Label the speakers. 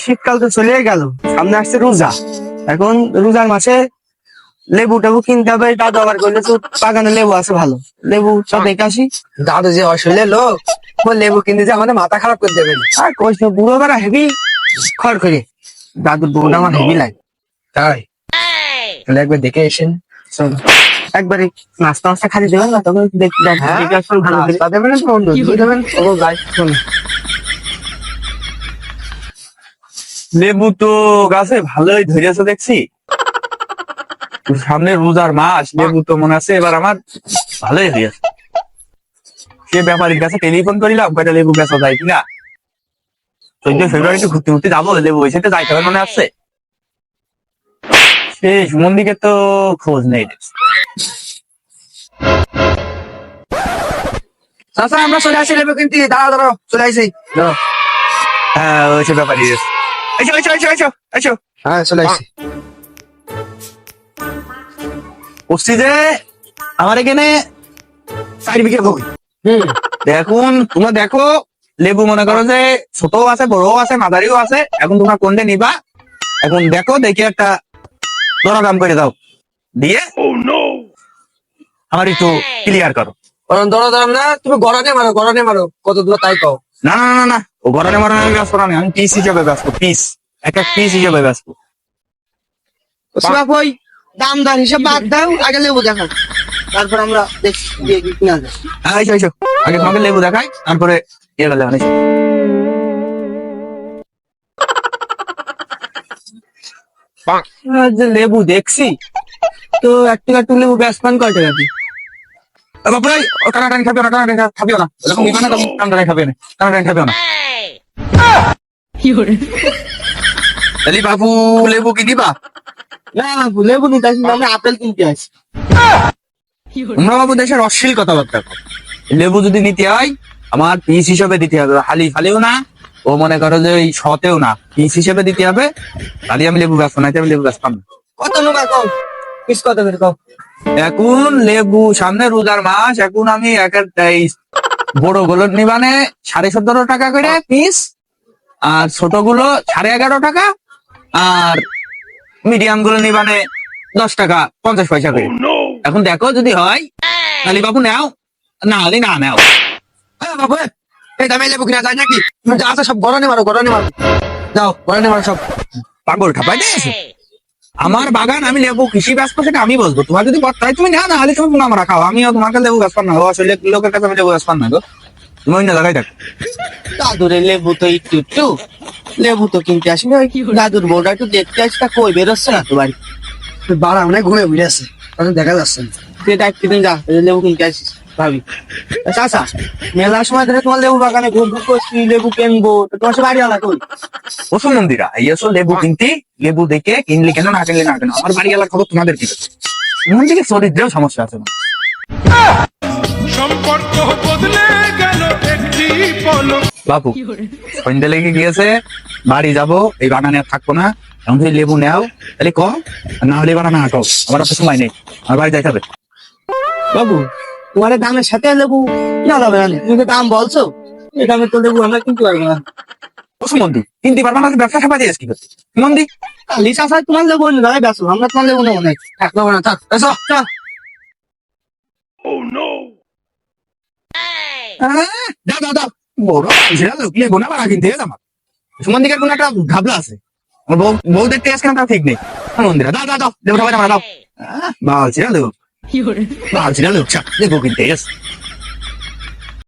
Speaker 1: শীতকাল তো চলে গেল, সামনে আসছে রোজা। এখন রোজার মাসে লেবু টেবু কিনতে হবে। দাদু আবার করলে তো বাগানে লেবু আছে ভালো, লেবু সব দেখে আসি।
Speaker 2: দাদু যে অসুলের লোক, ও লেবু কিনতে যে আমাদের মাথা খারাপ করে দেবেন।
Speaker 1: আর কইস না, বুড়ো বেড়া হেভি খড় করে। দাদুর বউটা আমার হেভি লাগে।
Speaker 2: তাই তাহলে একবার দেখে এসেন।
Speaker 1: চলো একবারে নাস্তা নাস্তা খালি দেবেন না, তখন দেখে আসবেন ভালো করে।
Speaker 2: নাস্তা দেবেন না বন্ধু, কি দেবেন? ও ভাই
Speaker 1: শোনো,
Speaker 3: লেবু তো গাছে ভালোই ধরেছে দেখছি। সামনে রোজার মাস, লেবু তো মনে আছে এবার আমার ভালোই হয়েছে। সে ব্যাপারীর কাছে টেলিফোন করিলাম, কয়টা লেবু বেচা যায় কিনা। 14 ফেব্রুয়ারিতে ঘুরতে ঘুরতে যাবো, লেবু হয়েছে তো যাইতে হবে মনে আসছে। সে সুমন দিকে তো খোঁজ নেই।
Speaker 2: চাচা আমরা চলে আসি লেবু কিনতে, দাঁড়াও দাঁড়াও চলে আসি।
Speaker 3: হ্যাঁ ওইসব ব্যাপারী এসো এসো এসো এসো এসো।
Speaker 2: হ্যাঁ চলে আসি।
Speaker 3: বলছি যে আমার এখানে 4 বিঘে জমি। এখন তোমরা দেখো, লেবু মনে করো যে ছোট আছে, বড় আছে, মাঝারিও আছে। এখন তোমরা কোনটা নিবা, এখন দেখো, দেখে একটা দরদাম করে দাও, দিয়ে আমার একটু ক্লিয়ার করো।
Speaker 2: কারণ দাম না, তুমি গড়ানে মারো, গড়ানে মারো, কত দূর তাই কও।
Speaker 3: না না না না, ও গড়ানে মারানে আমি ব্যস্ত না, আমি পিস হিসাবে ব্যস্ত, পিস এক এক পিস হিসাবে ব্যস্ত।
Speaker 1: ওই দাম দর হিসাব বাদ দাও, আগে লেবু দেখাও, তারপর আমরা দেখছি দিয়ে কিনা যায়।
Speaker 3: হ্যাঁ এসো এসো, আগে তোমাকে লেবু দেখাই, তারপরে ইয়ে গেলে মানে
Speaker 1: যে লেবু দেখছি তো একটু একটু লেবু বেসপান কয় টাকা দিই?
Speaker 3: বাপুরাই ও টানাটানি খাবিও না, টানাটানি খাবিও না, এরকম নিবা না, টানাটানি খাবিও না, টানাটানি খাবিও না। তাহলে বাবু লেবু কি দিবা?
Speaker 1: না লেবু নিতে আসি, আমরা আপেল কিনতে আসি।
Speaker 3: তোমরা বাবু দেশের অশ্লীল কথাবার্তা কও। লেবু যদি নিতে হয় আমার পিস হিসেবে দিতে হবে, হালি ফালিও না, ও মনে করো যে ওই শতেও না, পিস হিসেবে দিতে হবে। তাহলে আমি লেবু গাছ বানাইতে, আমি লেবু গাছ পাবো।
Speaker 1: কত নেবা কও, পিস কত করে কও?
Speaker 3: এখন লেবু সামনে রোজার মাস, এখন আমি এই বড় গুলো নিবানে 17.5 টাকা করে পিস, আর ছোট গুলো 11.5 টাকা, আর মিডিয়াম গুলো নিবানে 10 টাকা 50 পয়সা করে। এখন দেখো যদি হয় তাহলে বাবু নাও, না হলে না নাও।
Speaker 2: হ্যাঁ বাবু, এই দামে লেবু কিনা যায় নাকি? তুমি যা আছে সব গড়ানে মারো, গড়ানে মারো, যাও গড়ানে মারো সব।
Speaker 3: পাগল ঠাপাই দিয়েছে আমার বাগান, আমি লেবু কৃষি ব্যস্ত সেটা আমি বলবো। তোমার যদি বর্তায় তুমি না, না হলে তুমি আমরা খাও, আমিও তোমাকে লেবু গাছ পান না, আসলে লোকের কাছে আমি লেবু গাছ পান না গো, তুমি অন্য জায়গায় থাকো।
Speaker 1: দাদুরে লেবু তো একটু একটু লেবু তো কিনতে আসি না, ওই দাদুর বউটা একটু দেখতে আসি, তা কই বেরোচ্ছে না তো বাড়ি।
Speaker 2: বাড়া মানে ঘুরে ঘুরে আছে, দেখা যাচ্ছে না।
Speaker 1: তুই একদিন যা, লেবু কিনতে আসিস ভাবি। চাচা মেলার সময় ধরে তোমার লেবু বাগানে ঘুর ঘুর করছি, লেবু কিনবো, তো তোমার সে বাড়ি আলা কই?
Speaker 3: ওসব মন্দিরা এই এসো লেবু কিনতে, লেবু দেখে কিনলে কেন না কিনলে না কেন, আমার বাড়ি এলাকা খবর তোমাদের কি? এমন দিকে চরিত্রেও সমস্যা আছে না।
Speaker 4: সম্পর্ক বদলে গেল একটি পলক।
Speaker 3: বাবু সন্ধ্যা লেগে গিয়েছে, বাড়ি যাবো, এই বাগানে আর থাকবো না। এখন যদি লেবু নেও তাহলে কম, আর না হলে বাগানে আটক, আমার অত সময় নেই, আমার বাড়ি যাইতে হবে।
Speaker 1: বাবু তোমার এই দামের সাথে লেবু কিনা যাবে না, তুমি তো দাম বলছো, এই দামের তো লেবু আমরা কিনতে পারবো না।
Speaker 3: ওসব মন্দি কিনতে পারবা না, ব্যবসা সাপা দিয়ে কি করতে মন্দি?
Speaker 1: কালি চাচা তোমার লেবু অন্য জায়গায় বেচো, আমরা তোমার লেবু নেবো না, থাকবো না, থাক এসো চল।
Speaker 3: দাও দাও দাও, বড় সেটা লোক লেবু না বাড়া কিনতে আমার সুমন্দিকের কোন একটা ঘাবলা আছে, আমার বউ দেখতে আসছে না, তাও ঠিক নেই। মন্দিরা দাও দাও দাও, লেবু খাবার দাও, বালছিরা লোক, বালছিরা লোক লেবু কিনতে এসে